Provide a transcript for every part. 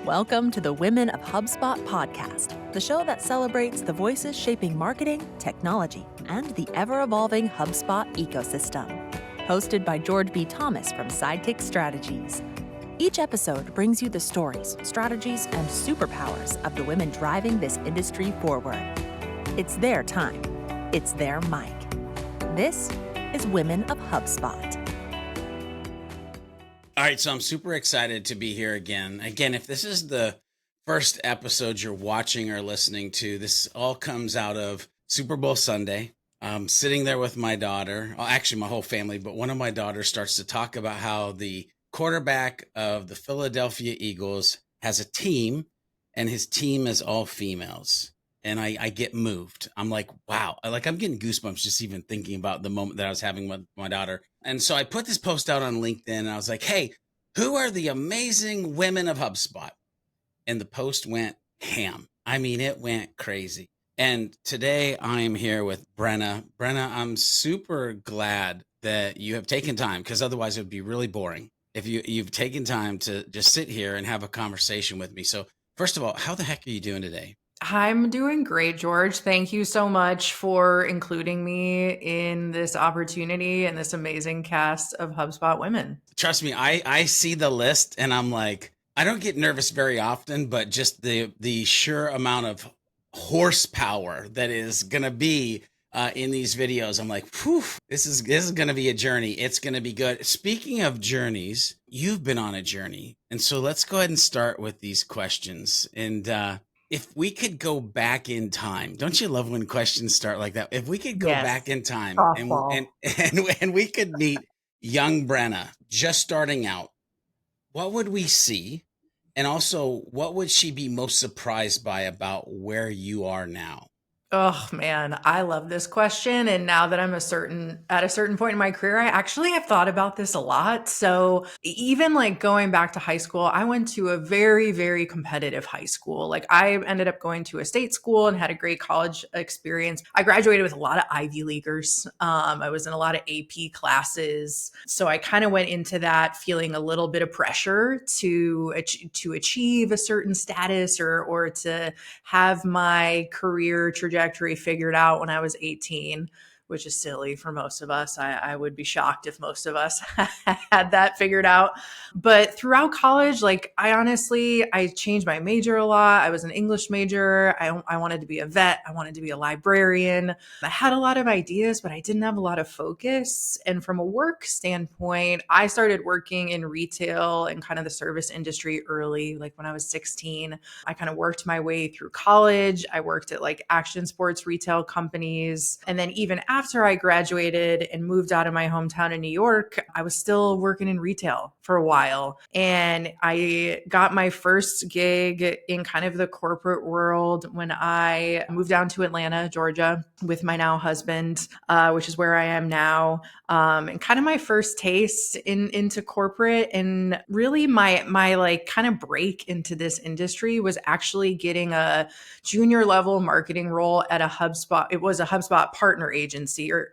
Welcome to the Women of HubSpot podcast, the show that celebrates the voices shaping marketing, technology, and the ever-evolving HubSpot ecosystem. Hosted by George B. Thomas from Sidekick Strategies. Each episode brings you the stories, strategies, and superpowers of the women driving this industry forward. It's their time. It's their mic. This is Women of HubSpot. All right, so I'm super excited to be here again. Again, if this is the first episode you're watching or listening to, this all comes out of Super Bowl Sunday. I'm sitting there with my daughter, well, actually my whole family, but one of my daughters starts to talk about how the quarterback of the Philadelphia Eagles has a team, and his team is all females. And I get moved. I'm like, wow, I'm getting goosebumps just even thinking about the moment that I was having with my daughter. And so I put this post out on LinkedIn and I was like, hey, who are the amazing women of HubSpot? And the post went ham. I mean, it went crazy. And today I am here with Brenna. Brenna, I'm super glad that you have taken time, because otherwise it would be really boring if you've taken time to just sit here and have a conversation with me. So first of all, how the heck are you doing today? I'm doing great, George. Thank you so much for including me in this opportunity and this amazing cast of HubSpot women. Trust me, I see the list and I'm like, I don't get nervous very often, but just the sheer amount of horsepower that is going to be in these videos, I'm like, whew, this is going to be a journey. It's going to be good. Speaking of journeys, you've been on a journey. And so let's go ahead and start with these questions. And if we could go back in time, don't you love when questions start like that? If we could go back in time and we could meet young Brenna just starting out, what would we see? And also, what would she be most surprised by about where you are now? Oh man, I love this question. And now that I'm at a certain point in my career, I actually have thought about this a lot. So even like going back to high school, I went to a very, very competitive high school. Like I ended up going to a state school and had a great college experience. I graduated with a lot of Ivy Leaguers. I was in a lot of AP classes. So I kind of went into that feeling a little bit of pressure to achieve a certain status or to have my career trajectory figured out when I was 18, which is silly for most of us. I would be shocked if most of us had that figured out. But throughout college, like I changed my major a lot. I was an English major. I wanted to be a vet. I wanted to be a librarian. I had a lot of ideas, but I didn't have a lot of focus. And from a work standpoint, I started working in retail and kind of the service industry early, like when I was 16. I kind of worked my way through college. I worked at like action sports retail companies. And then even after I graduated and moved out of my hometown in New York, I was still working in retail for a while. And I got my first gig in kind of the corporate world when I moved down to Atlanta, Georgia, with my now husband, which is where I am now. And kind of my first taste into corporate, and really my like kind of break into this industry was actually getting a junior level marketing role at a HubSpot. It was a HubSpot partner agency or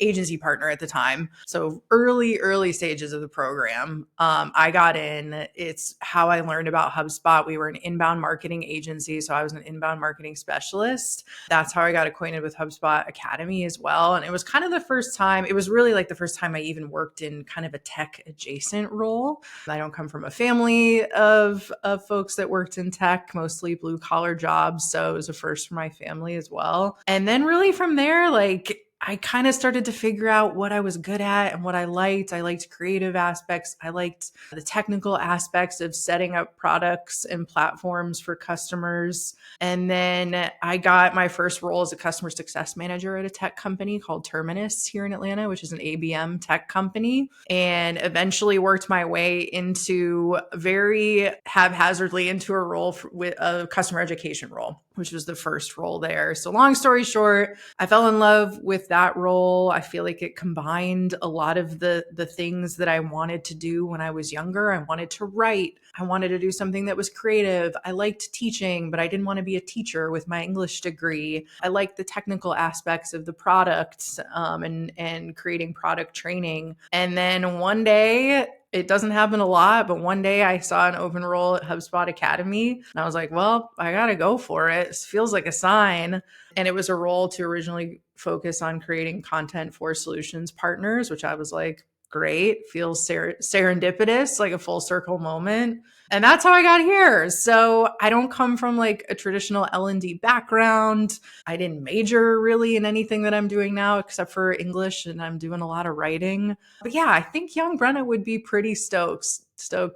agency partner at the time. So early stages of the program. I got in. It's how I learned about HubSpot. We were an inbound marketing agency. So I was an inbound marketing specialist. That's how I got acquainted with HubSpot Academy as well. And it was kind of the first time, it was really like the first time I even worked in kind of a tech adjacent role. I don't come from a family of folks that worked in tech, mostly blue collar jobs. So it was a first for my family as well. And then really from there, like I kind of started to figure out what I was good at and what I liked. I liked creative aspects. I liked the technical aspects of setting up products and platforms for customers. And then I got my first role as a customer success manager at a tech company called Terminus here in Atlanta, which is an ABM tech company, and eventually worked my way into very haphazardly into a role with a customer education role, which was the first role there. So long story short, I fell in love with that role. I feel like it combined a lot of the things that I wanted to do when I was younger. I wanted to write. I wanted to do something that was creative. I liked teaching, but I didn't want to be a teacher with my English degree. I liked the technical aspects of the product and creating product training. And then one day It doesn't happen a lot, but one day I saw an open role at HubSpot Academy and I was like, well, I got to go for it. This feels like a sign. And it was a role to originally focus on creating content for solutions partners, which I was like, great, feels serendipitous, like a full circle moment. And that's how I got here. So I don't come from like a traditional L&D background. I didn't major really in anything that I'm doing now except for English, and I'm doing a lot of writing. But yeah, I think young Brenna would be pretty stoked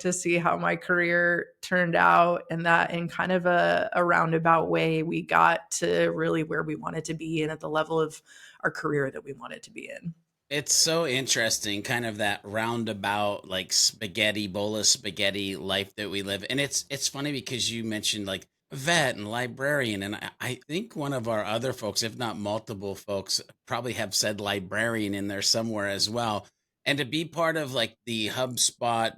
to see how my career turned out, and that in kind of a roundabout way we got to really where we wanted to be and at the level of our career that we wanted to be in. It's so interesting, kind of that roundabout, like spaghetti, bowl of spaghetti life that we live. And it's funny because you mentioned like vet and librarian. And I think one of our other folks, if not multiple folks, probably have said librarian in there somewhere as well. And to be part of like the HubSpot,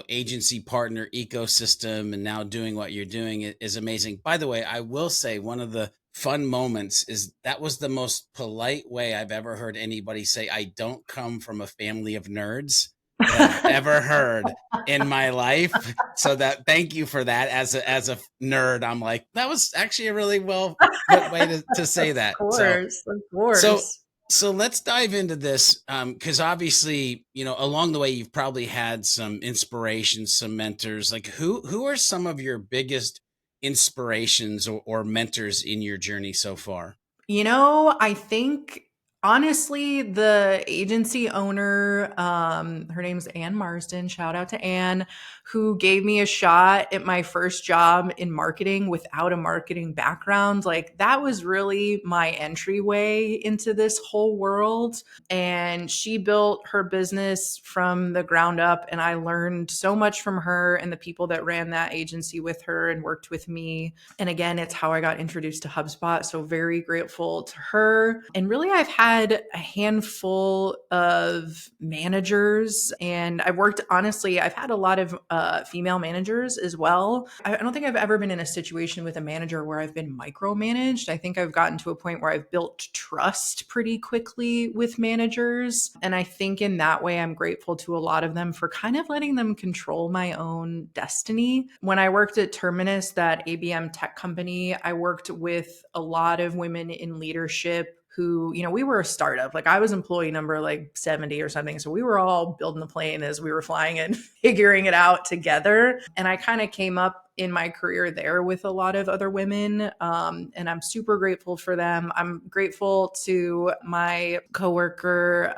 agency partner ecosystem and now doing what you're doing is amazing. By the way, I will say one of the fun moments is that was the most polite way I've ever heard anybody say, I don't come from a family of nerds that I've ever heard in my life. So that thank you for that. As a nerd, I'm like, that was actually a really well put way to say that. Of course. So so let's dive into this because obviously, along the way, you've probably had some inspirations, some mentors. Like who are some of your biggest inspirations or mentors in your journey so far? I think honestly, the agency owner, her name's Ann Marsden, shout out to Ann, who gave me a shot at my first job in marketing without a marketing background. Like that was really my entryway into this whole world. And she built her business from the ground up. And I learned so much from her and the people that ran that agency with her and worked with me. And again, it's how I got introduced to HubSpot. So very grateful to her. And really, I've had a handful of managers, and I've had a lot of female managers as well. I don't think I've ever been in a situation with a manager where I've been micromanaged. I think I've gotten to a point where I've built trust pretty quickly with managers. And I think in that way, I'm grateful to a lot of them for kind of letting them control my own destiny. When I worked at Terminus, that ABM tech company, I worked with a lot of women in leadership who, we were a startup. Like I was employee number like 70 or something. So we were all building the plane as we were flying and figuring it out together. And I kind of came up in my career there with a lot of other women. And I'm super grateful for them. I'm grateful to my coworker,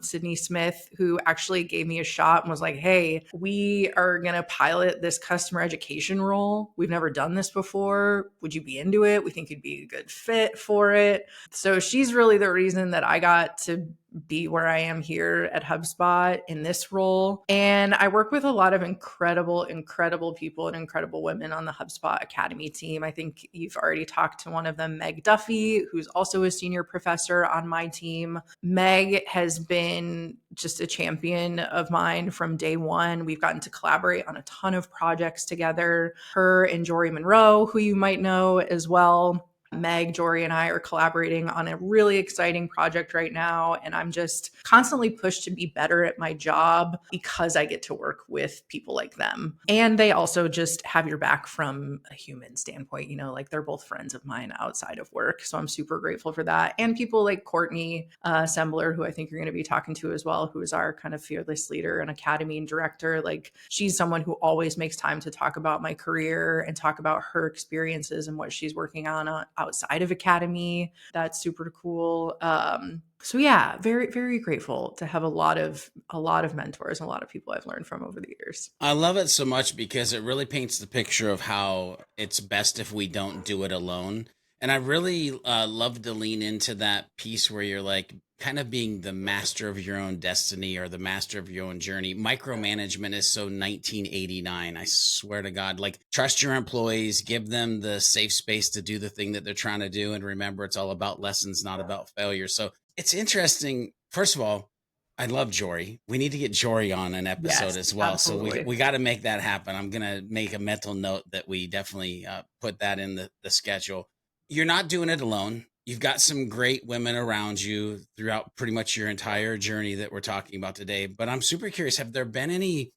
Sydney Smith, who actually gave me a shot and was like, hey, we are going to pilot this customer education role. We've never done this before. Would you be into it? We think you'd be a good fit for it. So she's really the reason that I got to be where I am here at HubSpot in this role. And I work with a lot of incredible people and incredible women on the HubSpot Academy team. I think you've already talked to one of them, Meg Duffy, who's also a senior professor on my team. Meg has been just a champion of mine from day one. We've gotten to collaborate on a ton of projects together. Her and Jory Monroe, who you might know as well. Meg, Jory, and I are collaborating on a really exciting project right now. And I'm just constantly pushed to be better at my job because I get to work with people like them. And they also just have your back from a human standpoint, like they're both friends of mine outside of work. So I'm super grateful for that. And people like Courtney Sembler, who I think you're going to be talking to as well, who is our kind of fearless leader and academy and director. Like she's someone who always makes time to talk about my career and talk about her experiences and what she's working on outside of academy. That's super cool. So yeah, very, very grateful to have a lot of mentors and a lot of people I've learned from over the years. I love it so much because it really paints the picture of how it's best if we don't do it alone. And I really love to lean into that piece where you're like kind of being the master of your own destiny or the master of your own journey. Micromanagement is so 1989. I swear to God, like trust your employees, give them the safe space to do the thing that they're trying to do. And remember, it's all about lessons, not about failure. So it's interesting. First of all, I love Jory. We need to get Jory on an episode as well. Absolutely. So we got to make that happen. I'm going to make a mental note that we definitely put that in the schedule. You're not doing it alone. You've got some great women around you throughout pretty much your entire journey that we're talking about today. But I'm super curious, have there been any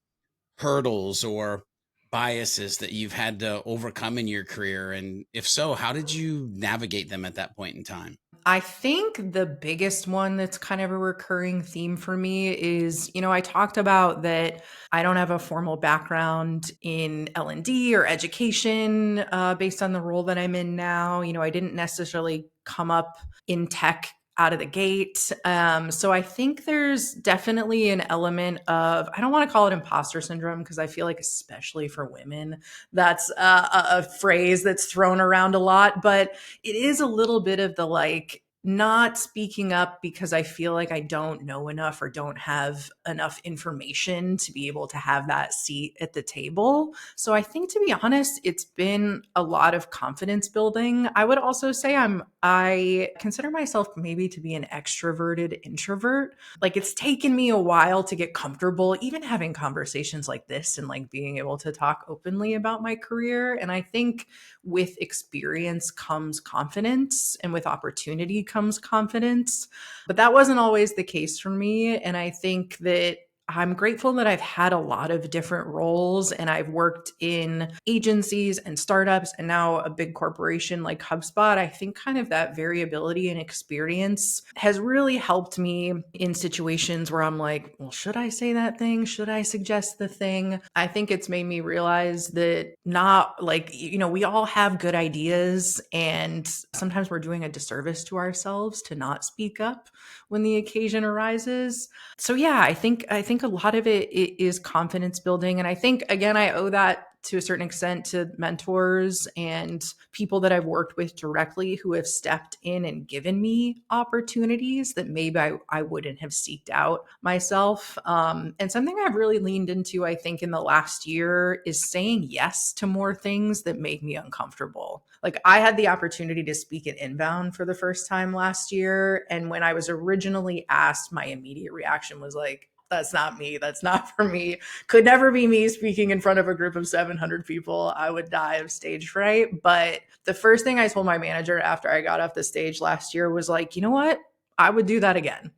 hurdles or biases that you've had to overcome in your career? And if so, how did you navigate them at that point in time? I think the biggest one that's kind of a recurring theme for me is, I talked about that I don't have a formal background in L&D or education based on the role that I'm in now. I didn't necessarily come up in tech out of the gate. So I think there's definitely an element of, I don't want to call it imposter syndrome, because I feel like, especially for women, that's a phrase that's thrown around a lot, but it is a little bit of the like, not speaking up because I feel like I don't know enough or don't have enough information to be able to have that seat at the table. So I think, to be honest, it's been a lot of confidence building. I would also say I consider myself maybe to be an extroverted introvert. Like, it's taken me a while to get comfortable even having conversations like this and like being able to talk openly about my career. And I think with experience comes confidence, and with opportunity comes confidence. But that wasn't always the case for me. And I think that I'm grateful that I've had a lot of different roles, and I've worked in agencies and startups and now a big corporation like HubSpot. I think kind of that variability and experience has really helped me in situations where I'm like, well, should I say that thing? Should I suggest the thing? I think it's made me realize that not like, we all have good ideas, and sometimes we're doing a disservice to ourselves to not speak up when the occasion arises. So yeah, I think a lot of it is confidence building. And I think, again, I owe that to a certain extent to mentors and people that I've worked with directly who have stepped in and given me opportunities that maybe I wouldn't have seeked out myself. And something I've really leaned into, I think, in the last year is saying yes to more things that make me uncomfortable. Like, I had the opportunity to speak at Inbound for the first time last year. And when I was originally asked, my immediate reaction was like, that's not me. That's not for me. Could never be me speaking in front of a group of 700 people. I would die of stage fright. But the first thing I told my manager after I got off the stage last year was like, you know what? I would do that again.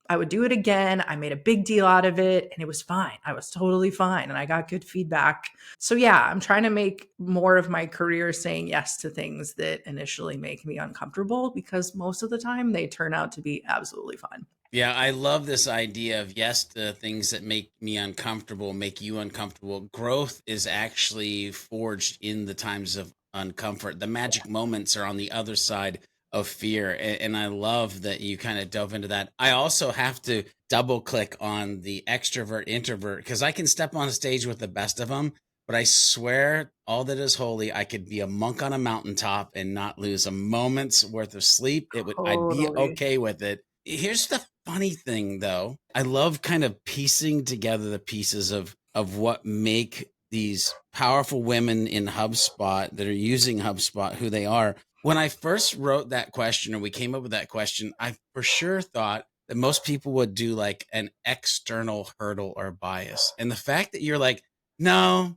I would do it again. I made a big deal out of it, and it was fine. I was totally fine, and I got good feedback. So yeah, I'm trying to make more of my career saying yes to things that initially make me uncomfortable, because most of the time they turn out to be absolutely fine. Yeah, I love this idea of yes to things that make me uncomfortable, make you uncomfortable. Growth is actually forged in the times of uncomfort. The magic moments are on the other side of fear. And I love that you kind of dove into that. I also have to double click on the extrovert introvert, because I can step on stage with the best of them. But I swear, all that is holy, I could be a monk on a mountaintop and not lose a moment's worth of sleep. I'd be Totally. okay with it. Here's the funny thing, though. I love kind of piecing together the pieces of what make these powerful women in HubSpot that are using HubSpot who they are. When I first wrote that question, or we came up with that question, I for sure thought that most people would do like an external hurdle or bias. And the fact that you're like, no,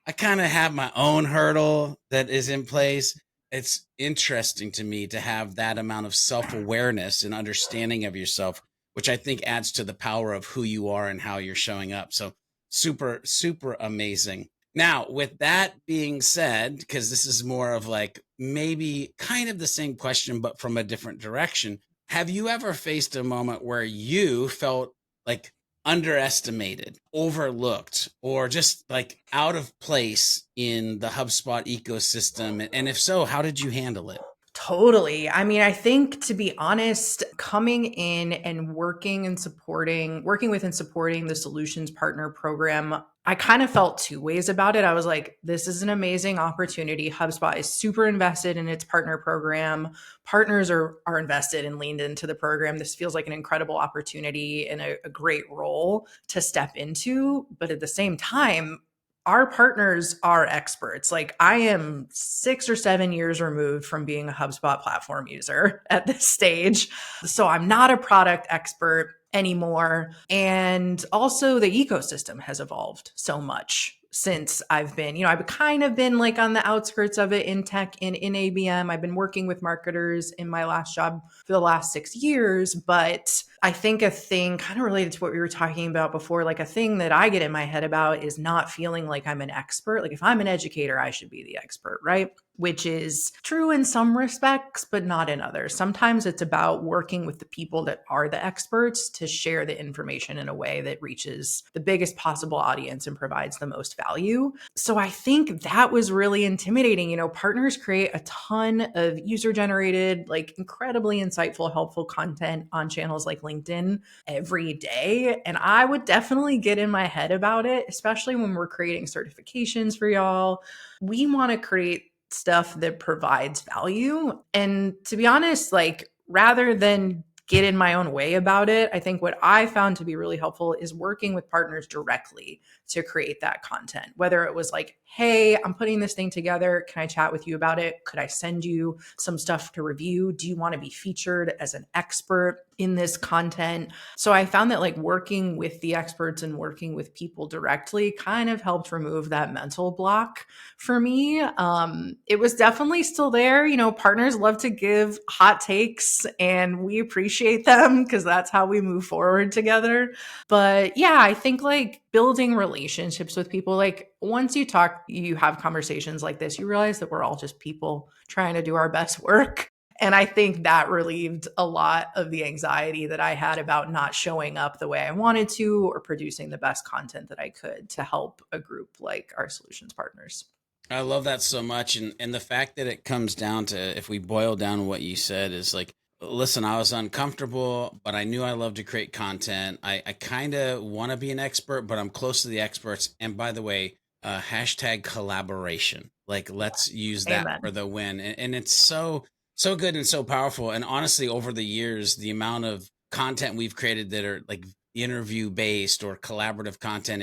I kind of have my own hurdle that is in place. It's interesting to me to have that amount of self-awareness and understanding of yourself, which I think adds to the power of who you are and how you're showing up. So super, super amazing. Now, with that being said, because this is more of like maybe kind of the same question, but from a different direction, have you ever faced a moment where you felt like underestimated, overlooked, or just like out of place in the HubSpot ecosystem? And if so, how did you handle it? Totally. I mean, I think, to be honest, coming in and working with and supporting the Solutions Partner Program, I kind of felt two ways about it. I was like, this is an amazing opportunity. HubSpot is super invested in its partner program. Partners are invested and leaned into the program. This feels like an incredible opportunity and a great role to step into. But at the same time, our partners are experts. Like, I am 6 or 7 years removed from being a HubSpot platform user at this stage. So I'm not a product expert anymore. And also, the ecosystem has evolved so much since I've kind of been like on the outskirts of it in tech and in ABM. I've been working with marketers in my last job for the last 6 years, but I think a thing kind of related to what we were talking about before, like a thing that I get in my head about is not feeling like I'm an expert. Like if I'm an educator, I should be the expert, right? Which is true in some respects, but not in others. Sometimes it's about working with the people that are the experts to share the information in a way that reaches the biggest possible audience and provides the most value. So I think that was really intimidating. You know, partners create a ton of user generated, like incredibly insightful, helpful content on channels like LinkedIn every day. And I would definitely get in my head about it, especially when we're creating certifications for y'all. We want to create stuff that provides value. And to be honest, like rather than get in my own way about it, I think what I found to be really helpful is working with partners directly to create that content. Whether it was like, hey, I'm putting this thing together. Can I chat with you about it? Could I send you some stuff to review? Do you want to be featured as an expert in this content? So I found that like working with the experts and working with people directly kind of helped remove that mental block for me. It was definitely still there. You know, partners love to give hot takes and we appreciate them because that's how we move forward together. But yeah, I think like building relationships with people, like once you have conversations like this, you realize that we're all just people trying to do our best work. And I think that relieved a lot of the anxiety that I had about not showing up the way I wanted to or producing the best content that I could to help a group like our solutions partners. I love that so much. And the fact that it comes down to, if we boil down what you said, is like, listen, I was uncomfortable, but I knew I loved to create content. I kind of want to be an expert, but I'm close to the experts. And by the way, hashtag collaboration. Like, let's use that Amen. for the win. And it's so good and so powerful. And honestly, over the years, the amount of content we've created that are like interview based or collaborative content,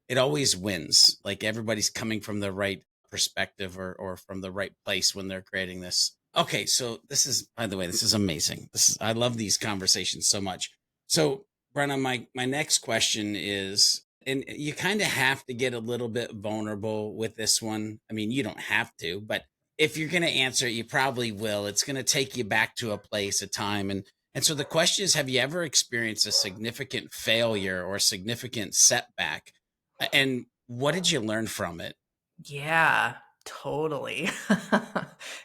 it always wins. Like everybody's coming from the right perspective or from the right place when they're creating this. Okay, so by the way, this is amazing. I love these conversations so much. So, Brenna, my next question is, and you kind of have to get a little bit vulnerable with this one. I mean, you don't have to, but if you're going to answer it, you probably will. It's going to take you back to a place, a time, and so the question is, have you ever experienced a significant failure or a significant setback? And what did you learn from it? Yeah, totally.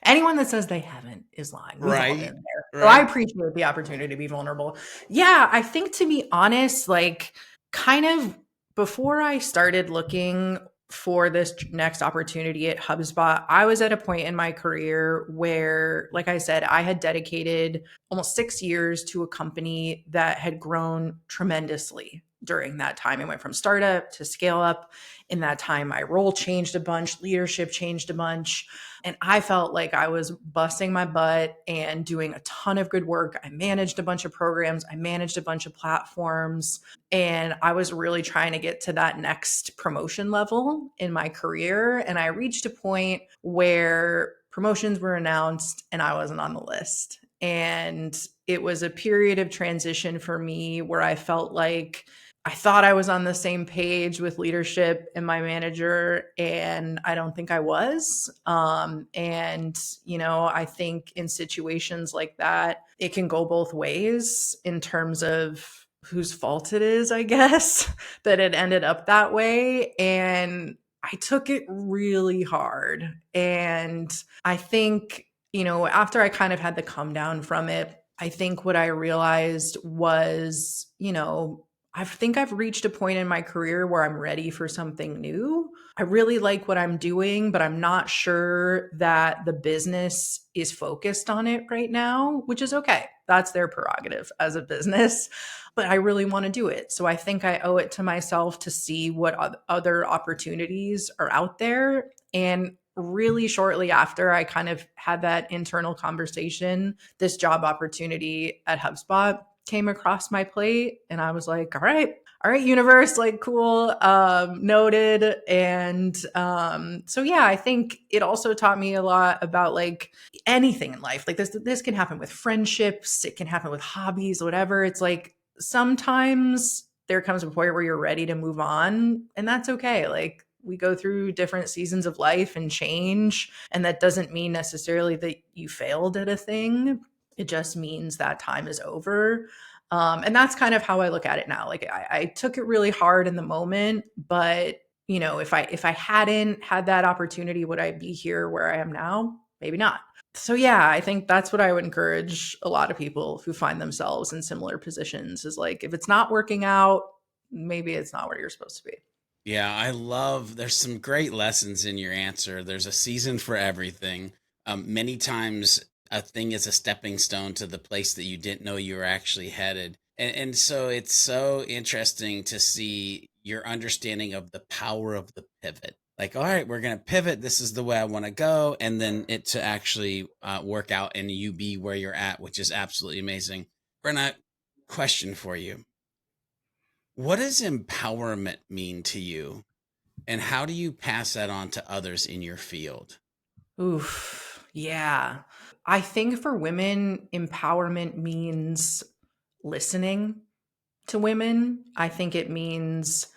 Anyone that says they haven't is lying. We've all Right. been there. So I Right. appreciate the opportunity to be vulnerable. Yeah, I think to be honest, like kind of before I started looking for this next opportunity at HubSpot, I was at a point in my career where, like I said, I had dedicated almost 6 years to a company that had grown tremendously during that time. It went from startup to scale up. In that time, my role changed a bunch, leadership changed a bunch. And I felt like I was busting my butt and doing a ton of good work. I managed a bunch of programs, I managed a bunch of platforms, and I was really trying to get to that next promotion level in my career. And I reached a point where promotions were announced and I wasn't on the list. And it was a period of transition for me where I felt like I thought I was on the same page with leadership and my manager, and I don't think I was. I think in situations like that, it can go both ways in terms of whose fault it is, I guess, that it ended up that way. And I took it really hard. And I think, after I kind of had the come down from it, I think what I realized was, I think I've reached a point in my career where I'm ready for something new. I really like what I'm doing, but I'm not sure that the business is focused on it right now, which is okay. That's their prerogative as a business, but I really want to do it. So I think I owe it to myself to see what other opportunities are out there. And really shortly after I kind of had that internal conversation, this job opportunity at HubSpot came across my plate and I was like, all right, universe, like cool, noted. And so yeah, I think it also taught me a lot about like anything in life. Like this can happen with friendships, it can happen with hobbies, whatever. It's like sometimes there comes a point where you're ready to move on, and that's okay. Like we go through different seasons of life and change, and that doesn't mean necessarily that you failed at a thing. It just means that time is over. And that's kind of how I look at it now. Like I took it really hard in the moment, but if I hadn't had that opportunity, would I be here where I am now? Maybe not. So yeah, I think that's what I would encourage a lot of people who find themselves in similar positions is like, if it's not working out, maybe it's not where you're supposed to be. Yeah, there's some great lessons in your answer. There's a season for everything. Many times a thing is a stepping stone to the place that you didn't know you were actually headed. And so it's so interesting to see your understanding of the power of the pivot. Like, all right, we're going to pivot. This is the way I want to go. And then it to actually work out and you be where you're at, which is absolutely amazing. Brenna, question for you. What does empowerment mean to you? And how do you pass that on to others in your field? Oof. Yeah. I think for women, empowerment means listening to women. I think it means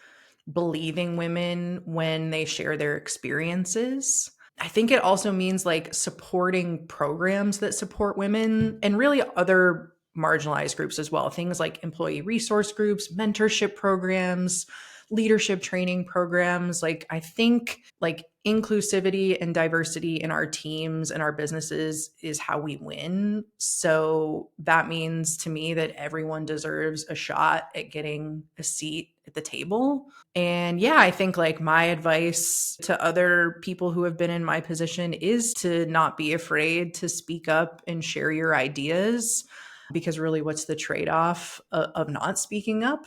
believing women when they share their experiences. I think it also means like supporting programs that support women and really other marginalized groups as well. Things like employee resource groups, mentorship programs, leadership training programs. Like I think like inclusivity and diversity in our teams and our businesses is how we win. So that means to me that everyone deserves a shot at getting a seat at the table. And yeah, I think like my advice to other people who have been in my position is to not be afraid to speak up and share your ideas, because really what's the trade-off of not speaking up?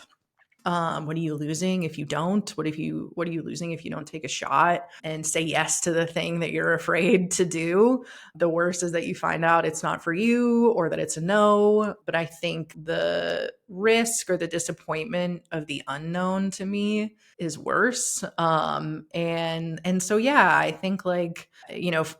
What are you losing if you don't? What are you losing if you don't take a shot and say yes to the thing that you're afraid to do? The worst is that you find out it's not for you or that it's a no. But I think the risk or the disappointment of the unknown to me is worse. And so yeah, I think like,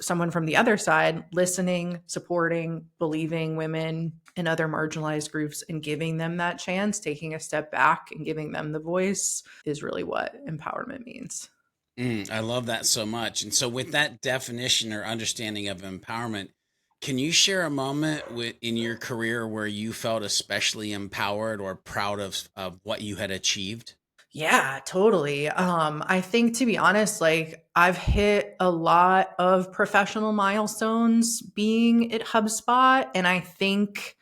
someone from the other side, listening, supporting, believing women and other marginalized groups and giving them that chance, taking a step back and giving them the voice is really what empowerment means. I love that so much. And so with that definition or understanding of empowerment, can you share a moment in your career where you felt especially empowered or proud of what you had achieved? Yeah, totally. I think to be honest, like I've hit a lot of professional milestones being at HubSpot. And I think,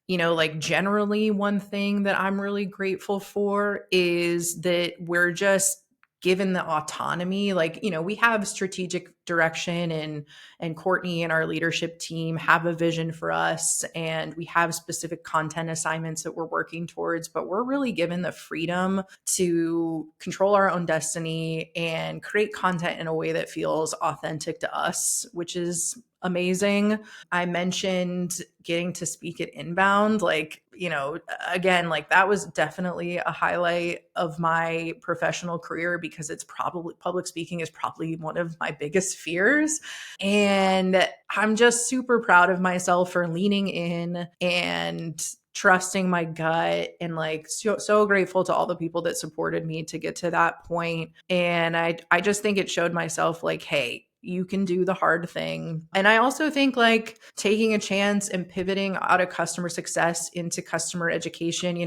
like generally one thing that I'm really grateful for is that we're just given the autonomy. Like, we have strategic direction and Courtney and our leadership team have a vision for us and we have specific content assignments that we're working towards, but we're really given the freedom to control our own destiny and create content in a way that feels authentic to us, which is amazing. I mentioned getting to speak at Inbound, again, like that was definitely a highlight of my professional career because it's probably public speaking is probably one of my biggest fears. And I'm just super proud of myself for leaning in and trusting my gut and like so grateful to all the people that supported me to get to that point. And I just think it showed myself like, hey, you can do the hard thing. And I also think like taking a chance and pivoting out of customer success into customer education,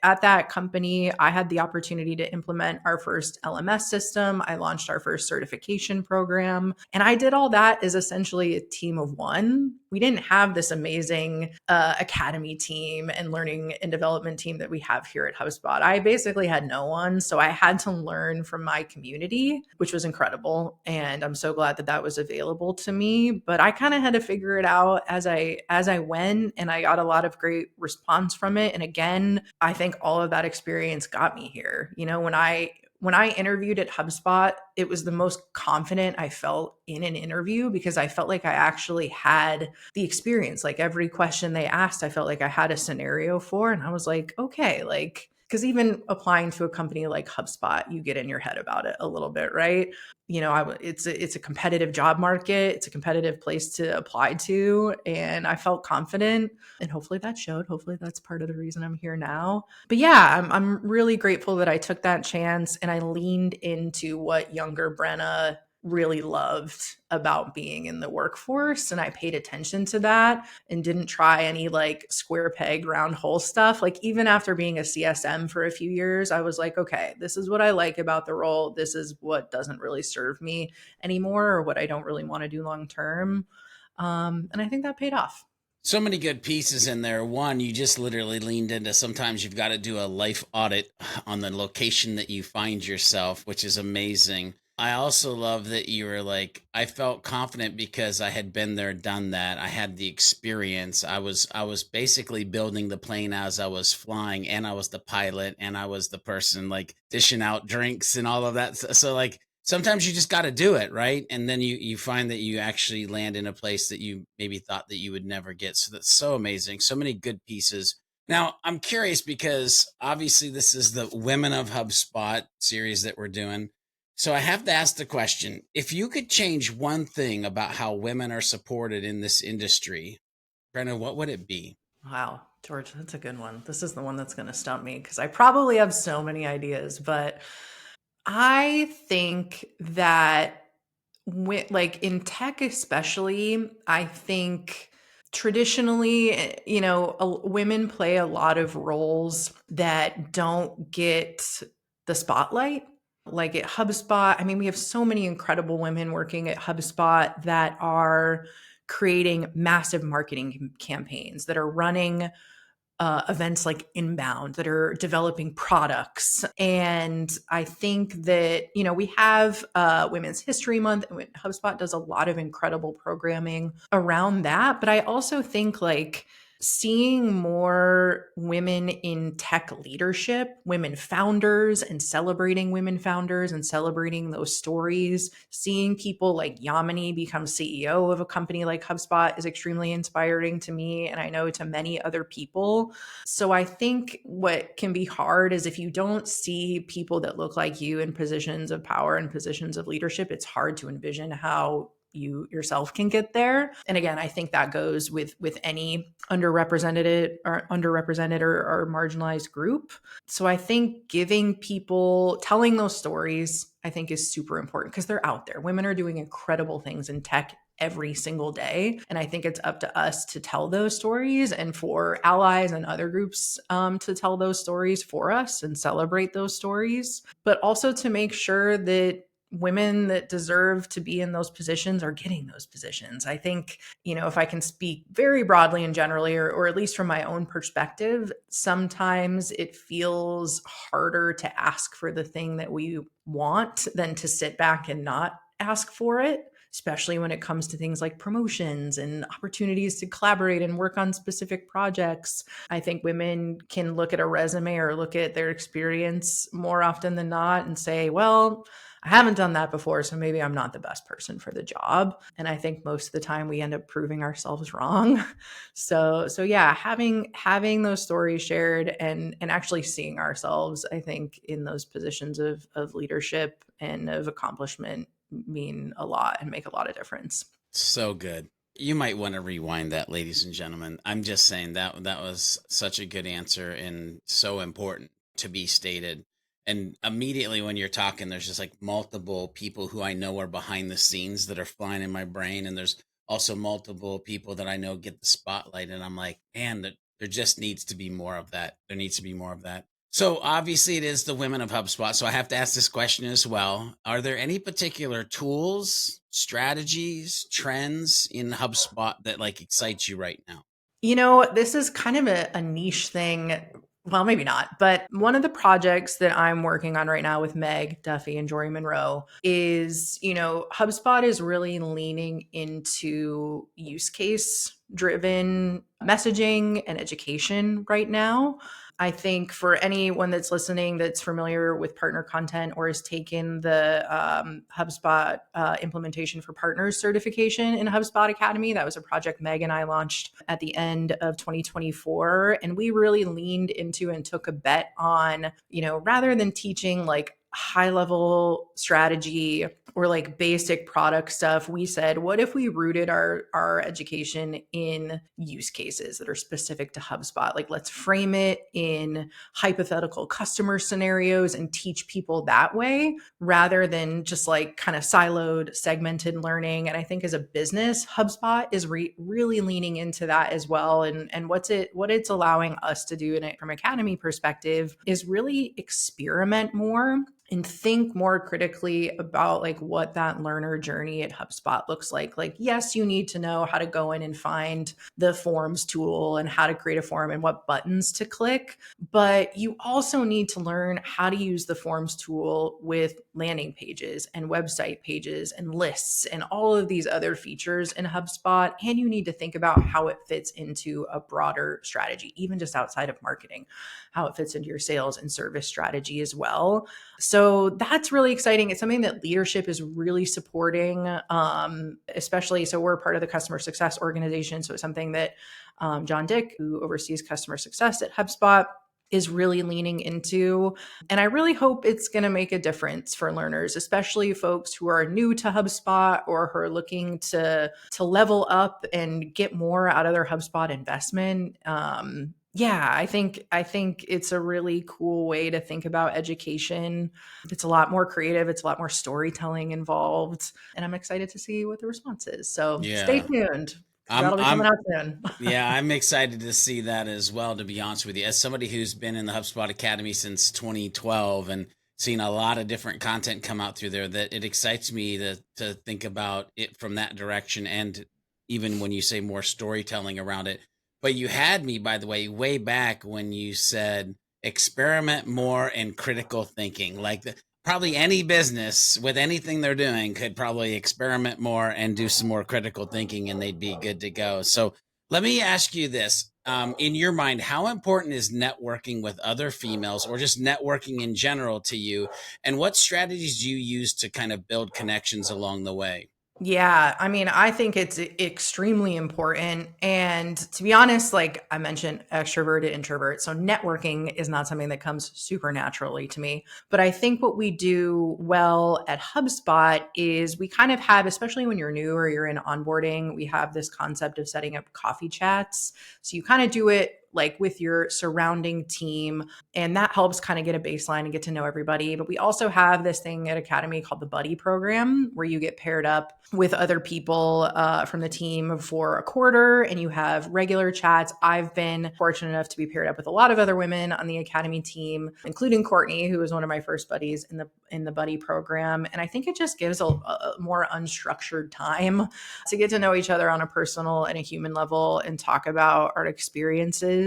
at that company, I had the opportunity to implement our first LMS system. I launched our first certification program. And I did all that as essentially a team of one. We didn't have this amazing academy team and learning and development team that we have here at HubSpot. I basically had no one. So I had to learn from my community, which was incredible. And I'm so glad that that was available to me. But I kind of had to figure it out as I went, and I got a lot of great response from it. And again, I think all of that experience got me here. When I interviewed at HubSpot, it was the most confident I felt in an interview because I felt like I actually had the experience. Like every question they asked, I felt like I had a scenario for, and I was like, okay, like, because even applying to a company like HubSpot, you get in your head about it a little bit, right? It's a competitive job market. It's a competitive place to apply to. And I felt confident and hopefully that showed. Hopefully that's part of the reason I'm here now. But yeah, I'm really grateful that I took that chance and I leaned into what younger Brenna really loved about being in the workforce. And I paid attention to that and didn't try any like square peg, round hole stuff. Like even after being a CSM for a few years, I was like, okay, this is what I like about the role. This is what doesn't really serve me anymore or what I don't really want to do long term. And I think that paid off. So many good pieces in there. One, you just literally leaned into sometimes you've got to do a life audit on the location that you find yourself, which is amazing. I also love that you were like, I felt confident because I had been there, done that. I had the experience. I was basically building the plane as I was flying, and I was the pilot, and I was the person like dishing out drinks and all of that. So like sometimes you just got to do it, right? And then you find that you actually land in a place that you maybe thought that you would never get. So that's so amazing. So many good pieces. Now, I'm curious because obviously this is the Women of HubSpot series that we're doing. So I have to ask the question, if you could change one thing about how women are supported in this industry, Brenna, what would it be? Wow, George, that's a good one. This is the one that's going to stump me because I probably have so many ideas, but I think that like in tech, especially, I think traditionally, women play a lot of roles that don't get the spotlight. Like at HubSpot, I mean, we have so many incredible women working at HubSpot that are creating massive marketing campaigns, that are running events like Inbound, that are developing products. And I think that, we have Women's History Month, and HubSpot does a lot of incredible programming around that. But I also think like seeing more women in tech leadership, women founders, and celebrating women founders and celebrating those stories, seeing people like Yamini become CEO of a company like HubSpot is extremely inspiring to me, and I know to many other people. So I think what can be hard is if you don't see people that look like you in positions of power and positions of leadership, it's hard to envision how you yourself can get there. And again, I think that goes with any underrepresented or marginalized group. So I think giving people, telling those stories, I think is super important because they're out there. Women are doing incredible things in tech every single day. And I think it's up to us to tell those stories, and for allies and other groups to tell those stories for us and celebrate those stories, but also to make sure that women that deserve to be in those positions are getting those positions. I think, if I can speak very broadly and generally, or at least from my own perspective, sometimes it feels harder to ask for the thing that we want than to sit back and not ask for it, especially when it comes to things like promotions and opportunities to collaborate and work on specific projects. I think women can look at a resume or look at their experience more often than not and say, well, I haven't done that before, so maybe I'm not the best person for the job. And I think most of the time we end up proving ourselves wrong. So yeah, having those stories shared and actually seeing ourselves, I think, in those positions of leadership and of accomplishment mean a lot and make a lot of difference. So good. You might want to rewind that, ladies and gentlemen. I'm just saying that was such a good answer and so important to be stated. And immediately when you're talking, there's just like multiple people who I know are behind the scenes that are flying in my brain. And there's also multiple people that I know get the spotlight. And I'm like, man, there just needs to be more of that. There needs to be more of that. So obviously it is the Women of HubSpot. So I have to ask this question as well. Are there any particular tools, strategies, trends in HubSpot that like excite you right now? This is kind of a niche thing. Well, maybe not, but one of the projects that I'm working on right now with Meg Duffy and Jory Monroe is, HubSpot is really leaning into use case driven messaging and education right now. I think for anyone that's listening that's familiar with partner content or has taken the HubSpot implementation for partners certification in HubSpot Academy, that was a project Meg and I launched at the end of 2024. And we really leaned into and took a bet on, rather than teaching like high level strategy or like basic product stuff, we said, what if we rooted our education in use cases that are specific to HubSpot? Like, let's frame it in hypothetical customer scenarios and teach people that way rather than just like kind of siloed, segmented learning. And I think as a business, HubSpot is really leaning into that as well. And what it's allowing us to do from Academy perspective is really experiment more and think more critically about like what that learner journey at HubSpot looks like. Like, yes, you need to know how to go in and find the forms tool and how to create a form and what buttons to click, but you also need to learn how to use the forms tool with landing pages and website pages and lists and all of these other features in HubSpot. And you need to think about how it fits into a broader strategy, even just outside of marketing, how it fits into your sales and service strategy as well. So that's really exciting. It's something that leadership is really supporting, especially, so we're part of the customer success organization. So it's something that John Dick, who oversees customer success at HubSpot, is really leaning into. And I really hope it's going to make a difference for learners, especially folks who are new to HubSpot or who are looking to level up and get more out of their HubSpot investment. I think it's a really cool way to think about education. It's a lot more creative. It's a lot more storytelling involved. And I'm excited to see what the response is. So stay tuned. That'll be coming out soon. Yeah, I'm excited to see that as well, to be honest with you. As somebody who's been in the HubSpot Academy since 2012 and seen a lot of different content come out through there, that it excites me to think about it from that direction. And even when you say more storytelling around it. But you had me, by the way back when you said experiment more in critical thinking. Like probably any business with anything they're doing could probably experiment more and do some more critical thinking and they'd be good to go. So let me ask you this. In your mind, how important is networking with other females or just networking in general to you? And what strategies do you use to kind of build connections along the way? Yeah, I mean, I think it's extremely important. And to be honest, like I mentioned, extroverted, introvert. So networking is not something that comes super naturally to me. But I think what we do well at HubSpot is we kind of have, especially when you're new or you're in onboarding, we have this concept of setting up coffee chats. So you kind of do it like with your surrounding team. And that helps kind of get a baseline and get to know everybody. But we also have this thing at Academy called the Buddy Program, where you get paired up with other people from the team for a quarter and you have regular chats. I've been fortunate enough to be paired up with a lot of other women on the Academy team, including Courtney, who was one of my first buddies in the Buddy Program. And I think it just gives a more unstructured time to get to know each other on a personal and a human level and talk about our experiences.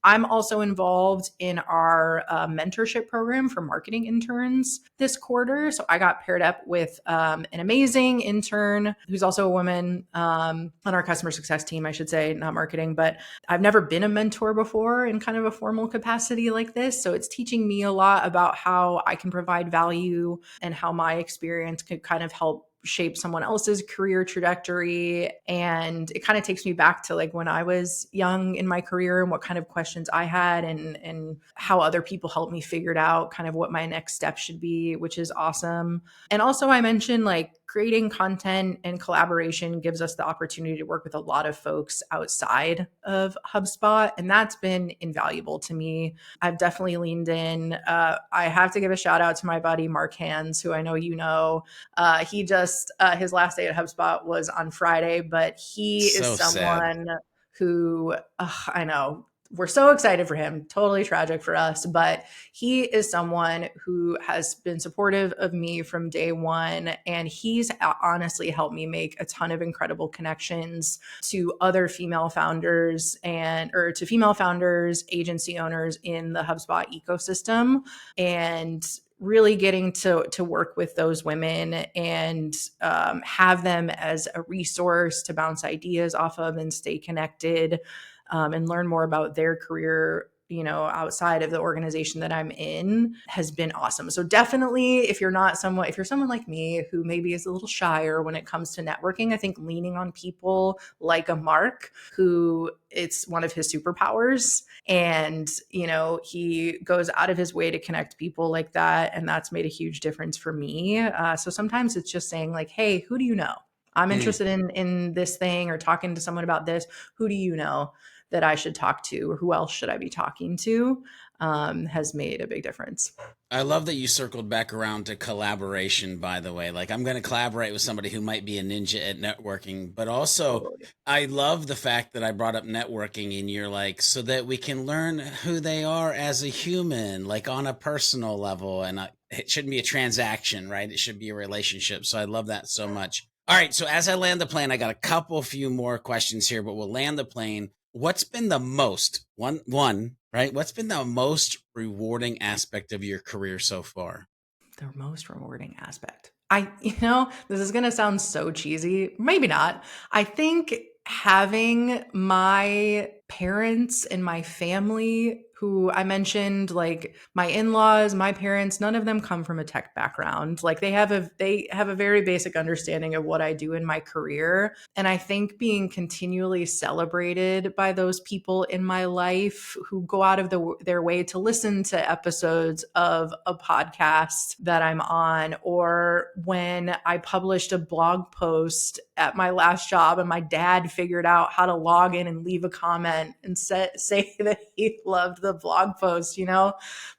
I'm also involved in our mentorship program for marketing interns this quarter. So I got paired up with an amazing intern who's also a woman on our customer success team, I should say, not marketing, but I've never been a mentor before in kind of a formal capacity like this. So it's teaching me a lot about how I can provide value and how my experience could kind of help shape someone else's career trajectory. And it kind of takes me back to like when I was young in my career and what kind of questions I had and how other people helped me figure out kind of what my next step should be, which is awesome. And also I mentioned like creating content and collaboration gives us the opportunity to work with a lot of folks outside of HubSpot. And that's been invaluable to me. I've definitely leaned in. I have to give a shout out to my buddy, Mark Hands, who I know you know. He just, his last day at HubSpot was on Friday, but he is someone who, I know, we're so excited for him. Totally tragic for us, but he is someone who has been supportive of me from day one. And he's honestly helped me make a ton of incredible connections to other female founders or to female founders, agency owners in the HubSpot ecosystem. And really getting to work with those women and have them as a resource to bounce ideas off of and stay connected and learn more about their career outside of the organization that I'm in has been awesome. So definitely if you're someone like me who maybe is a little shyer when it comes to networking, I think leaning on people like a Mark, who it's one of his superpowers. And, he goes out of his way to connect people like that. And that's made a huge difference for me. So sometimes it's just saying like, hey, who do you know? I'm interested in this thing, or talking to someone about this. Who do you know that I should talk to, or who else should I be talking to, has made a big difference. I love that you circled back around to collaboration, by the way. Like, I'm going to collaborate with somebody who might be a ninja at networking, but also I love the fact that I brought up networking and you're like, so that we can learn who they are as a human, like on a personal level. And it shouldn't be a transaction, right? It should be a relationship. So I love that so much. All right. So as I land the plane, I got a few more questions here, but we'll land the plane. What's been the most right? What's been the most rewarding aspect of your career so far? The most rewarding aspect. This is going to sound so cheesy. Maybe not. I think having my parents and my family, who I mentioned, like my in-laws, my parents, none of them come from a tech background. Like they have a very basic understanding of what I do in my career. And I think being continually celebrated by those people in my life who go out of their way to listen to episodes of a podcast that I'm on, or when I published a blog post at my last job and my dad figured out how to log in and leave a comment and say that he loved the blog post.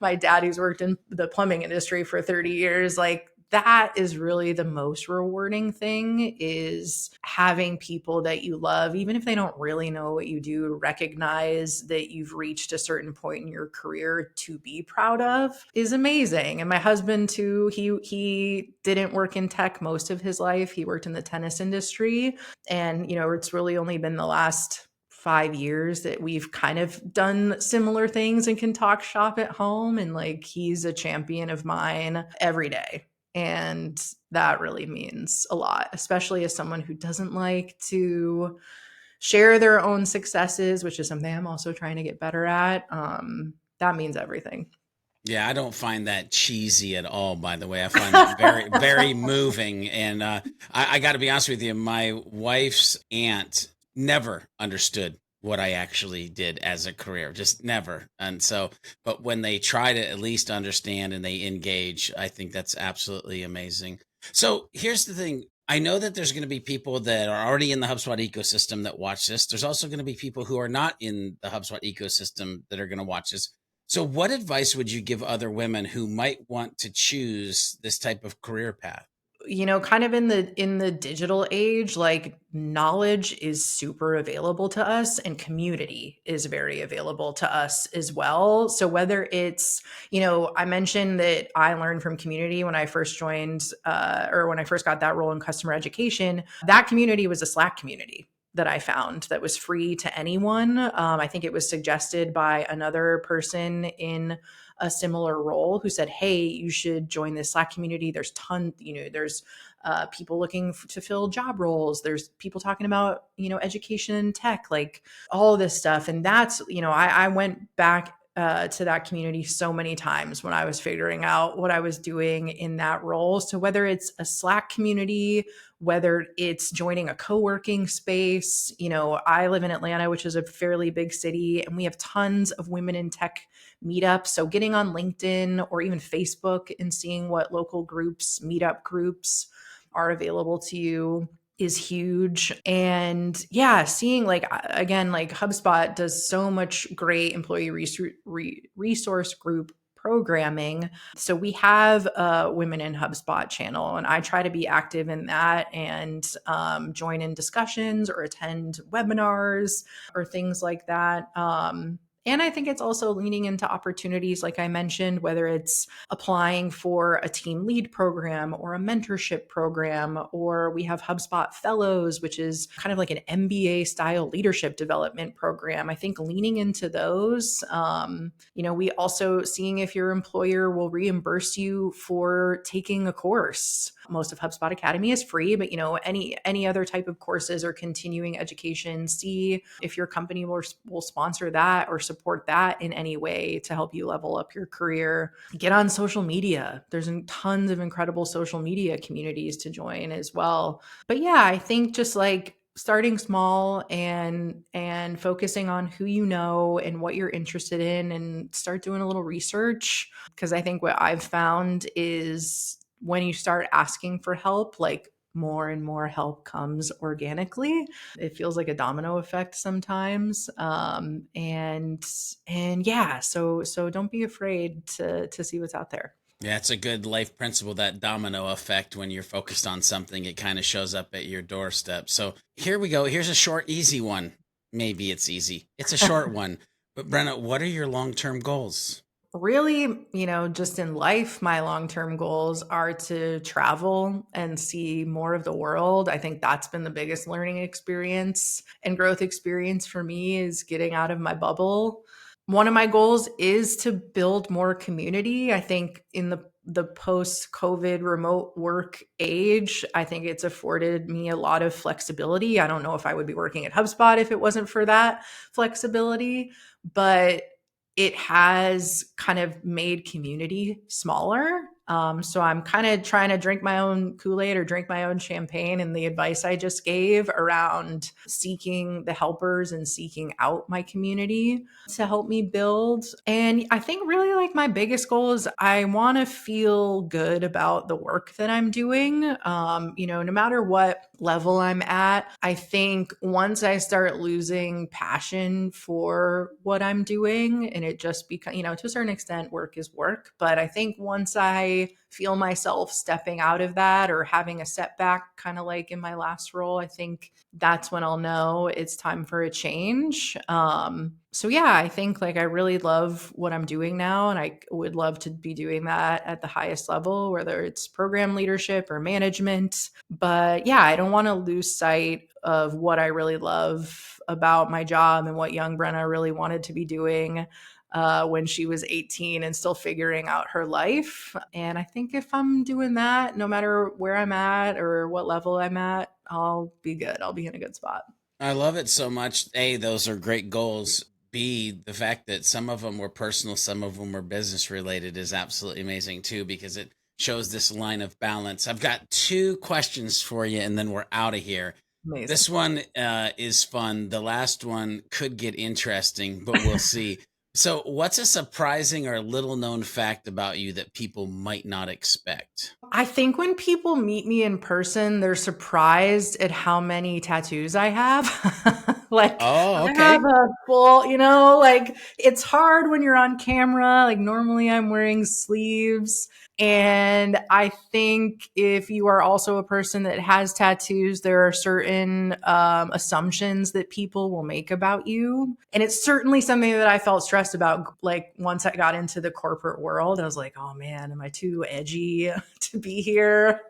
My dad, who's worked in the plumbing industry for 30 years, like that is really the most rewarding thing, is having people that you love, even if they don't really know what you do, recognize that you've reached a certain point in your career to be proud of, is amazing. And my husband too, he didn't work in tech most of his life. He worked in the tennis industry. And, it's really only been the last 5 years that we've kind of done similar things and can talk shop at home. And like, he's a champion of mine every day. And that really means a lot, especially as someone who doesn't like to share their own successes, which is something I'm also trying to get better at. That means everything. Yeah, I don't find that cheesy at all, by the way. I find that very, very moving. And I got to be honest with you, my wife's aunt never understood what I actually did as a career, just never. And so, but when they try to at least understand and they engage, I think that's absolutely amazing. So here's the thing. I know that there's going to be people that are already in the HubSpot ecosystem that watch this. There's also going to be people who are not in the HubSpot ecosystem that are going to watch this. So what advice would you give other women who might want to choose this type of career path? Kind of in the digital age, like knowledge is super available to us and community is very available to us as well. So whether it's, I mentioned that I learned from community when I first joined or when I first got that role in customer education. That community was a Slack community that I found that was free to anyone. I think it was suggested by another person in a similar role who said, hey, you should join this Slack community. There's there's people looking to fill job roles. There's people talking about, education and tech, like all this stuff. And that's, I went back to that community so many times when I was figuring out what I was doing in that role. So whether it's a Slack community, whether it's joining a co-working space, I live in Atlanta, which is a fairly big city, and we have tons of women in tech meetups. So getting on LinkedIn or even Facebook and seeing what local groups, meetup groups are available to you is huge. And yeah, seeing like HubSpot does so much great employee resource group programming. So we have a Women in HubSpot channel, and I try to be active in that and join in discussions or attend webinars or things like that. And I think it's also leaning into opportunities, like I mentioned, whether it's applying for a team lead program or a mentorship program, or we have HubSpot Fellows, which is kind of like an MBA style leadership development program. I think leaning into those, we also seeing if your employer will reimburse you for taking a course. Most of HubSpot Academy is free, but any other type of courses or continuing education, see if your company will sponsor that or support that in any way to help you level up your career. Get on social media. There's tons of incredible social media communities to join as well. But yeah, I think just like starting small and focusing on who you know and what you're interested in, and start doing a little research. Because I think what I've found is when you start asking for help, like more and more help comes organically. It feels like a domino effect sometimes. And yeah, so don't be afraid to see what's out there. Yeah, it's a good life principle, that domino effect. When you're focused on something, it kind of shows up at your doorstep. So here we go. Here's a short, easy one. Maybe it's easy. It's a short one. But Brenna, what are your long-term goals? Really, just in life, my long-term goals are to travel and see more of the world. I think that's been the biggest learning experience and growth experience for me, is getting out of my bubble. One of my goals is to build more community. I think in the post-COVID remote work age, I think it's afforded me a lot of flexibility. I don't know if I would be working at HubSpot if it wasn't for that flexibility, but it has kind of made community smaller. So I'm kind of trying to drink my own Kool-Aid or drink my own champagne. And the advice I just gave around seeking the helpers and seeking out my community to help me build. And I think really like my biggest goal is I want to feel good about the work that I'm doing. No matter what level I'm at, I think once I start losing passion for what I'm doing, and it just becomes, to a certain extent, work is work. But I think once I feel myself stepping out of that or having a setback, kind of like in my last role, I think that's when I'll know it's time for a change. So yeah, I think like I really love what I'm doing now, and I would love to be doing that at the highest level, whether it's program leadership or management. But yeah, I don't want to lose sight of what I really love about my job and what young Brenna really wanted to be doing when she was 18 and still figuring out her life. And I think if I'm doing that, no matter where I'm at or what level I'm at, I'll be good. I'll be in a good spot. I love it so much. A, those are great goals. B, the fact that some of them were personal, some of them were business related is absolutely amazing too, because it shows this line of balance. I've got 2 questions for you, and then we're out of here. Amazing. This one is fun. The last one could get interesting, but we'll see. So what's a surprising or little known fact about you that people might not expect? I think when people meet me in person, they're surprised at how many tattoos I have. Like, Oh, I okay. have a full, like it's hard when you're on camera. Like normally I'm wearing sleeves. And I think if you are also a person that has tattoos, there are certain assumptions that people will make about you. And it's certainly something that I felt stressed about. Like once I got into the corporate world, I was like, oh man, am I too edgy to be here?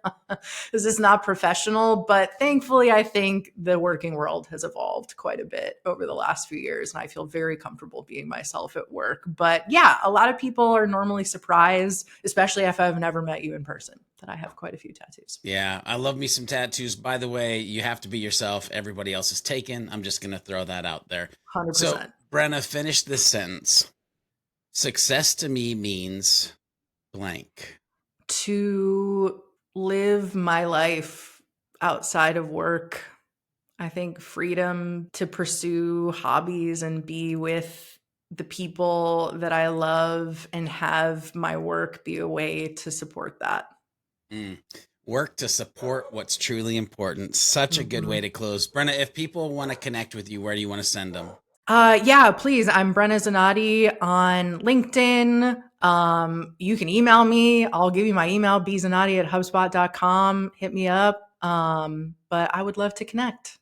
Is this not professional? But thankfully, I think the working world has evolved quite a bit over the last few years. And I feel very comfortable being myself at work. But yeah, a lot of people are normally surprised, especially if I've never met you in person, that I have quite a few tattoos. Yeah, I love me some tattoos. By the way, you have to be yourself. Everybody else is taken. I'm just going to throw that out there. 100%. So, Brenna, finish this sentence. Success to me means blank. To live my life outside of work. I think freedom to pursue hobbies and be with the people that I love and have my work be a way to support that. Work to support what's truly important. Such a good way to close. Brenna, if people want to connect with you, where do you want to send them? Yeah, please. I'm Brenna Zenaty on LinkedIn. You can email me. I'll give you my email, bzenaty@hubspot.com. Hit me up. But I would love to connect.